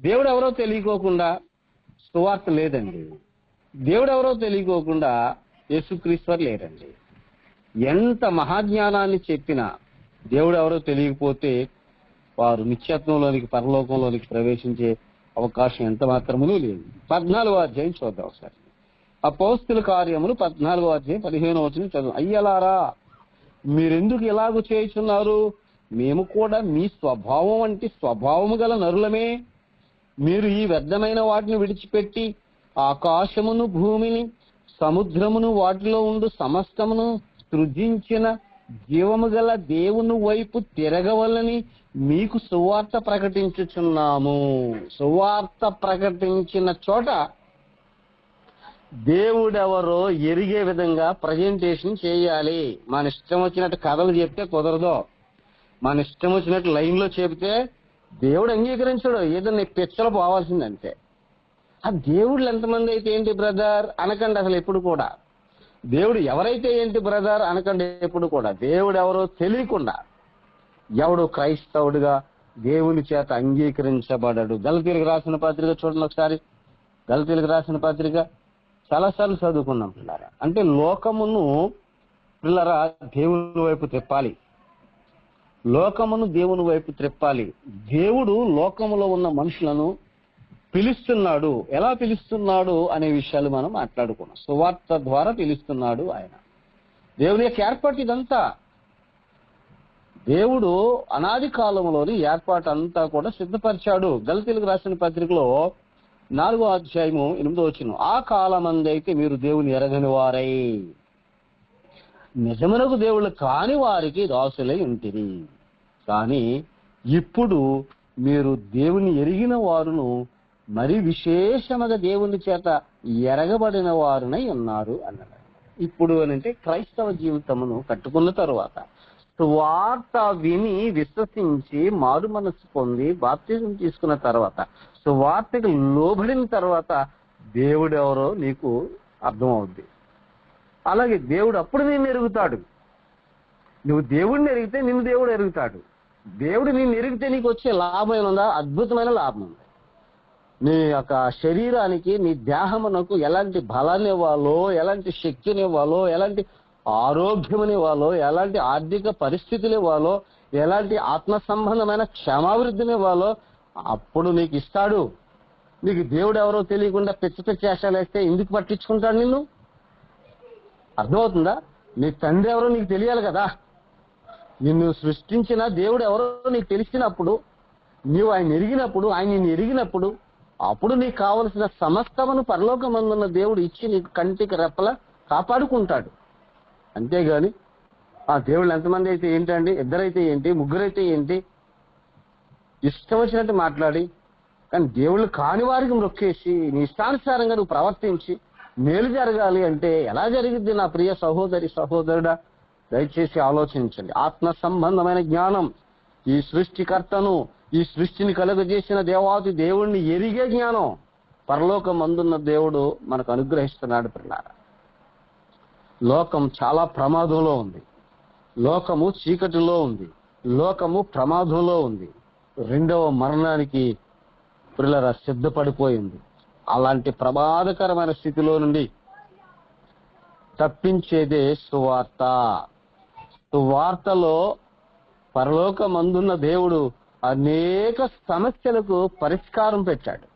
దేవుడు ఎవరో తెలియకోకుండా సువార్త లేదండి. దేవుడు ఎవరో తెలియకోకుండా యేసుక్రీస్తు లేరండి. ఎంత మహాజ్ఞానాన్ని చెప్పినా దేవుడు ఎవరో తెలియకపోతే వారు నిత్యత్వంలోనికి, పరలోకంలోనికి ప్రవేశించే అవకాశం ఎంత మాత్రమునూ లేదు. 14వ అధ్యాయం చూద్దాం ఒకసారి. అపోస్తుల కార్యములు 14వ అధ్యాయం 15వ వచనం చదువు. అయ్యలారా, మీరెందుకు ఇలాగూ చేయుచున్నారు? మేము కూడా మీ స్వభావం వంటి స్వభావము గల నరులమే. మీరు ఈ వ్యర్థమైన వాటిని విడిచిపెట్టి ఆకాశమును, భూమిని, సముద్రమును, వాటిలో ఉండు సమస్తమును సృజించిన జీవము గల దేవుని వైపు తిరగవలని మీకు సువార్త ప్రకటించుచున్నాము. సువార్త ప్రకటించిన చోట దేవుడెవరో ఎరిగే విధంగా ప్రజెంటేషన్ చేయాలి. మన ఇష్టం వచ్చినట్టు కథలు చెప్తే కుదరదు. మన ఇష్టం వచ్చినట్టు లైన్లో చెబితే దేవుడు అంగీకరించడు. ఏదో నీ పిచ్చలు పోవాల్సిందంతే. ఆ దేవుళ్ళు ఎంతమంది అయితే ఏంటి బ్రదర్ అనకండి. అసలు ఎప్పుడు కూడా దేవుడు ఎవరైతే ఏంటి బ్రదర్ అనకండి. ఎప్పుడు కూడా దేవుడు ఎవరో తెలియకుండా ఎవడు క్రైస్తవుడిగా దేవుని చేత అంగీకరించబడడు. గలతీయులకు రాసిన పత్రిక చూడండి ఒకసారి. గలతీయులకు రాసిన పత్రిక చాలాసార్లు చదువుకున్నాం పిల్లరా. అంటే లోకమును పిల్లరా దేవుని వైపు తిప్పాలి. లోకమును దేవుని వైపు త్రిప్పాలి. దేవుడు లోకములో ఉన్న మనుషులను పిలుస్తున్నాడు. ఎలా పిలుస్తున్నాడు అనే విషయాలు మనం మాట్లాడుకున్నాం. సువార్త ద్వారా పిలుస్తున్నాడు ఆయన. దేవుని యొక్క ఏర్పాటు ఇదంతా. దేవుడు అనాది కాలంలోని ఏర్పాటు అంతా కూడా సిద్ధపరిచాడు. గలతీయులకు రాసిన పత్రికలో 4వ అధ్యాయము 8వ వచనం. ఆ కాలమందైతే మీరు దేవుని ఎరగని వారై నిజమునకు దేవుళ్ళు కాని వారికి దాసులై ఉంటిరి. కానీ ఇప్పుడు మీరు దేవుని ఎరిగిన వారును మరి విశేషముగా దేవుని చేత ఎరగబడిన వారునై ఉన్నారు అన్నారు. ఇప్పుడు అంటే క్రైస్తవ జీవితమును కట్టుకున్న తరువాత సువార్త విని విశ్వసించి మారు మనసు పొంది బాప్తిజం తీసుకున్న తర్వాత సువార్తకు లోబడిన తర్వాత దేవుడు ఎవరో నీకు అర్థమవుద్ది. అలాగే దేవుడు అప్పుడు నిన్ను ఎరుగుతాడు. నువ్వు దేవుడిని ఎరిగితే నిన్ను దేవుడు ఎరుగుతాడు. దేవుడు నిన్ను ఎరిగితే నీకు వచ్చే లాభం ఉందా? అద్భుతమైన లాభం ఉంది. నీ యొక్క శరీరానికి, నీ దేహమునకు ఎలాంటి బలాన్ని ఇవ్వాలో, ఎలాంటి శక్తిని ఇవ్వాలో, ఎలాంటి ఆరోగ్యమని ఇవ్వాలో, ఎలాంటి ఆర్థిక పరిస్థితులు ఇవ్వాలో, ఎలాంటి ఆత్మ సంబంధమైన క్షేమాభివృద్ధిని ఇవ్వాలో అప్పుడు నీకు ఇస్తాడు. నీకు దేవుడు ఎవరో తెలియకుండా పిచ్చ పిచ్చ వేషాలు వేస్తే ఎందుకు పట్టించుకుంటాడు నిన్ను? అర్థమవుతుందా? నీ తండ్రి ఎవరో నీకు తెలియాలి కదా. నిన్ను సృష్టించిన దేవుడు ఎవరో నీకు తెలిసినప్పుడు, నీవు ఆయన ఎరిగినప్పుడు, ఆయన నిన్ను ఎరిగినప్పుడు, అప్పుడు నీకు కావలసిన సమస్తమును పరలోకమందున్న దేవుడు ఇచ్చి నీకు కంటికి రెప్పల కాపాడుకుంటాడు. అంతేగాని ఆ దేవుళ్ళు ఎంతమంది అయితే ఏంటండి, ఇద్దరైతే ఏంటి, ముగ్గురైతే ఏంటి, ఇష్టం వచ్చినట్టు మాట్లాడి, కానీ దేవుళ్ళు కాని వారికి మొక్కేసి నీ ఇష్టానుసారంగా నువ్వు ప్రవర్తించి మేలు జరగాలి అంటే ఎలా జరిగిద్ది నా ప్రియ సహోదరి సహోదరుడా? దయచేసి ఆలోచించండి. ఆత్మ సంబంధమైన జ్ఞానం, ఈ సృష్టికర్తను, ఈ సృష్టిని కలుగజేసిన దేవాది దేవుణ్ణి ఎరిగే జ్ఞానం పరలోకమందున్న దేవుడు మనకు అనుగ్రహిస్తున్నాడు. పిల్లారా, లోకం చాలా ప్రమాదంలో ఉంది. లోకము చీకటిలో ఉంది. లోకము ప్రమాదంలో ఉంది. రెండవ మరణానికి పిల్లల సిద్ధపడిపోయింది. అలాంటి ప్రమాదకరమైన స్థితిలో నుండి తప్పించేదే సువార్త. సువార్తలో పరలోకమందున్న దేవుడు అనేక సమస్యలకు పరిష్కారం పెట్టాడు.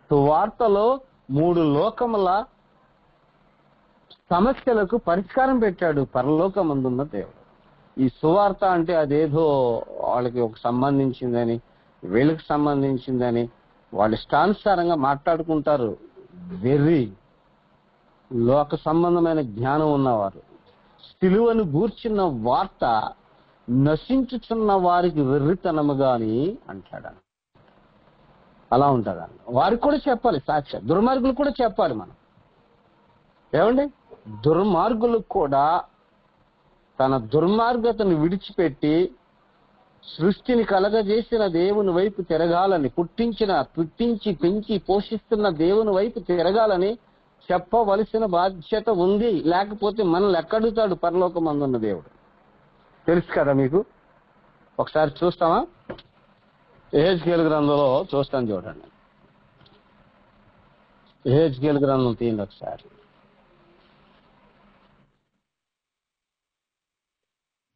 సువార్తలో 3 లోకముల సమస్యలకు పరిష్కారం పెట్టాడు పరలోకమందున్న దేవుడు. ఈ సువార్త అంటే అదేదో వాళ్ళకి ఒక సంబంధించిందని, వీళ్ళకి సంబంధించిందని వాళ్ళ ఇష్టానుసారంగా మాట్లాడుకుంటారు. వెర్రి లోక సంబంధమైన జ్ఞానం ఉన్నవారు సిలువను గూర్చిన వార్త నశించుచున్న వారికి వెర్రితనము గాని అంటాడు. అలా ఉంటారు. వారికి కూడా చెప్పాలి సాక్ష్యం. దుర్మార్గులు కూడా చెప్పాలి. మనం ఏమండి, దుర్మార్గులు కూడా తన దుర్మార్గతను విడిచిపెట్టి సృష్టిని కలగజేసిన దేవుని వైపు తిరగాలని, పుట్టించి పెంచి పోషిస్తున్న దేవుని వైపు తిరగాలని చెప్పవలసిన బాధ్యత ఉంది. లేకపోతే మనల్ని ఎక్కడుతాడు పరలోకమందున్న దేవుడు? తెలుసు కదా మీకు. ఒకసారి చూస్తామా? యెహెజ్కేలు గ్రంథంలో చూస్తాను, చూడండి. యెహెజ్కేలు గ్రంథం తీయండి ఒకసారి.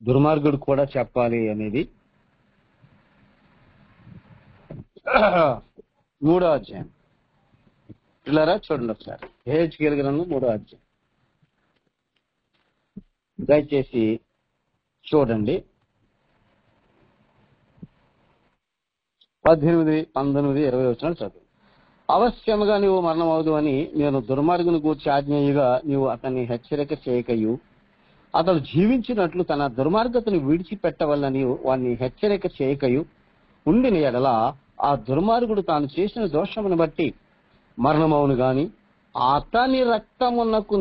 దుర్మార్గుడు కూడా చెప్పాలి అనేది 3వ అధ్యాయం. పిల్లరా చూడండి ఒకసారి. యెహెజ్కేలు గ్రంథం 3వ అధ్యాయం దయచేసి చూడండి. 18, 19, 20 వచనాలు చదువు. అవశ్యముగా నీవు మరణమవుదు అని నేను దుర్మార్గుని గూర్చి ఆజ్ఞేయుగా నీవు అతన్ని హెచ్చరిక చేయకయు, అతడు జీవించినట్లు తన దుర్మార్గతను విడిచిపెట్టవల్లని వాడిని హెచ్చరిక చేయకయు ఉండిన ఎడల ఆ దుర్మార్గుడు తాను చేసిన దోషమును బట్టి మరణమవును గాని అతని రక్తమునకు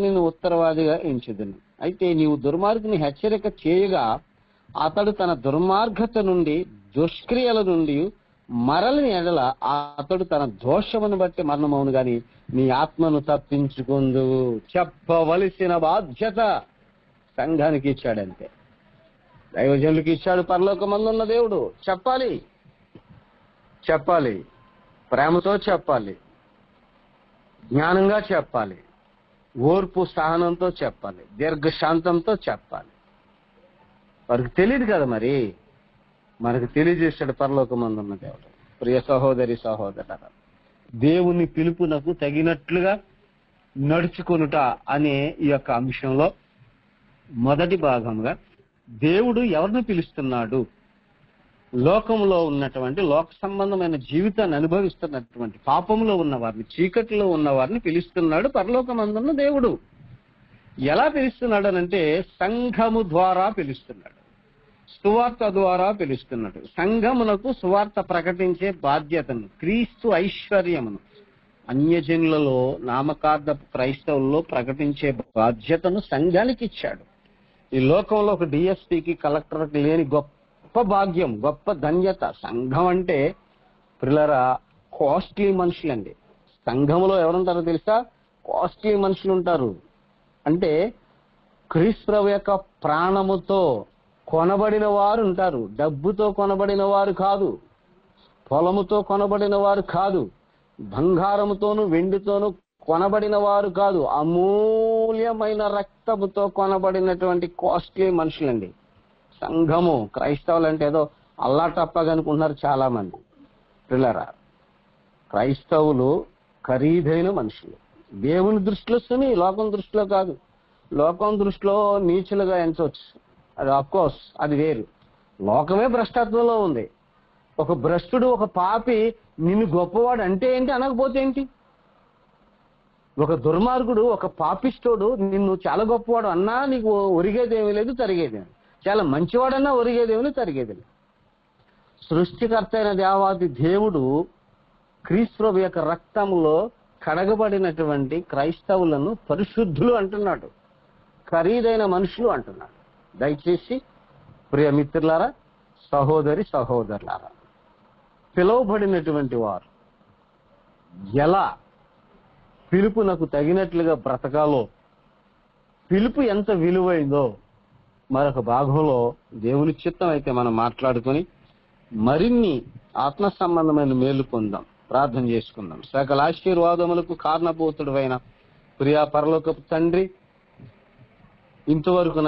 నిన్ను ఉత్తరవాదిగా ఎంచుదును. అయితే నీవు దుర్మార్గుని హెచ్చరిక చేయగా అతడు తన దుర్మార్గత నుండి, దుష్క్రియల నుండి మరలని ఎడల అతడు తన దోషమును బట్టి మరణమవును గాని నీ ఆత్మను తప్పించుకుందు. చెప్పవలసిన బాధ్యత సంఘానికి ఇచ్చాడంతే, దైవజనులకు ఇచ్చాడు పరలోకమందున్న దేవుడు. చెప్పాలి, ప్రేమతో చెప్పాలి, జ్ఞానంగా చెప్పాలి, ఓర్పు సహనంతో చెప్పాలి, దీర్ఘశాంతంతో చెప్పాలి. వారికి తెలియదు కదా, మరి మనకు తెలియజేశాడు పరలోకమందున్న దేవుడు. ప్రియ సహోదరి సహోదరులారా, దేవుని పిలుపునకు తగినట్లుగా నడుచుకొనుట అనే ఈ యొక్క అంశంలో మొదటి భాగంగా దేవుడు ఎవరిని పిలుస్తున్నాడు, లోకంలో ఉన్నటువంటి లోక సంబంధమైన జీవితాన్ని అనుభవిస్తున్నటువంటి పాపంలో ఉన్న వారిని, చీకటిలో ఉన్న వారిని పిలుస్తున్నాడు పరలోకమందున్న దేవుడు. ఎలా పిలుస్తున్నాడు అనంటే సంఘము ద్వారా పిలుస్తున్నాడు, సువార్త ద్వారా పిలుస్తున్నాడు. సంఘమునకు సువార్త ప్రకటించే బాధ్యతను, క్రీస్తు ఐశ్వర్యమును అన్యజనులలో, నామకార్థపు క్రైస్తవుల్లో ప్రకటించే బాధ్యతను సంఘానికి ఇచ్చాడు. ఈ లోకంలో ఒక డిఎస్పీకి, కలెక్టర్కి లేని గొప్ప భాగ్యం, గొప్ప ధన్యత. సంఘం అంటే పిల్లరా కాస్ట్లీ మనుషులండి. సంఘంలో ఎవరుంటారో తెలుసా? కాస్ట్లీ మనుషులు ఉంటారు. అంటే క్రీస్తు యొక్క ప్రాణముతో కొనబడిన వారు ఉంటారు. డబ్బుతో కొనబడిన వారు కాదు, పొలముతో కొనబడిన వారు కాదు, బంగారముతోను వెండితోను కొనబడిన వారు కాదు, అమూల్యమైన రక్తముతో కొనబడినటువంటి కాస్ట్లీ మనుషులండి సంఘము. క్రైస్తవులు అంటే ఏదో అల్లాటప్పగా అనుకుంటున్నారు చాలా మంది. పిల్లరా, క్రైస్తవులు ఖరీదైన మనుషులు. దేవుని దృష్టిలో సుని, లోకం దృష్టిలో కాదు. లోకం దృష్టిలో నీచులుగా ఎంచవచ్చు, అది అఫ్కోర్స్ అది వేరు. లోకమే భ్రష్టత్వంలో ఉంది. ఒక భ్రష్టుడు, ఒక పాపి నిన్ను గొప్పవాడు అంటే ఏంటి, అనకపోతే ఏంటి? ఒక దుర్మార్గుడు, ఒక పాపిష్టోడు నిన్ను చాలా గొప్పవాడు అన్నా నీకు ఒరిగేదేమీ లేదు, తరిగేదేమి. చాలా మంచివాడన్నా ఒరిగేదేమీ తరిగేది లేదు. సృష్టికర్త అయిన దేవాది దేవుడు క్రీస్తు ప్రభు యొక్క రక్తంలో కడగబడినటువంటి క్రైస్తవులను పరిశుద్ధులు అంటున్నాడు, ఖరీదైన మనుషులు అంటున్నాడు. దయచేసి ప్రియ మిత్రులారా, సహోదరి సహోదరులారా, పిలువబడినటువంటి వారు ఎలా పిలుపునకు తగినట్లుగా బ్రతకాలో, పిలుపు ఎంత విలువైందో మరొక భాగంలో దేవుని చిత్తం అయితే మనం మాట్లాడుకొని మరిన్ని ఆత్మ సంబంధమైన మేలు పొందాం. ప్రార్థన చేసుకుందాం. సకల ఆశీర్వాదములకు కారణభూతుడు అయిన ప్రియా పరలోకపు తండ్రి, ఇంతవరకు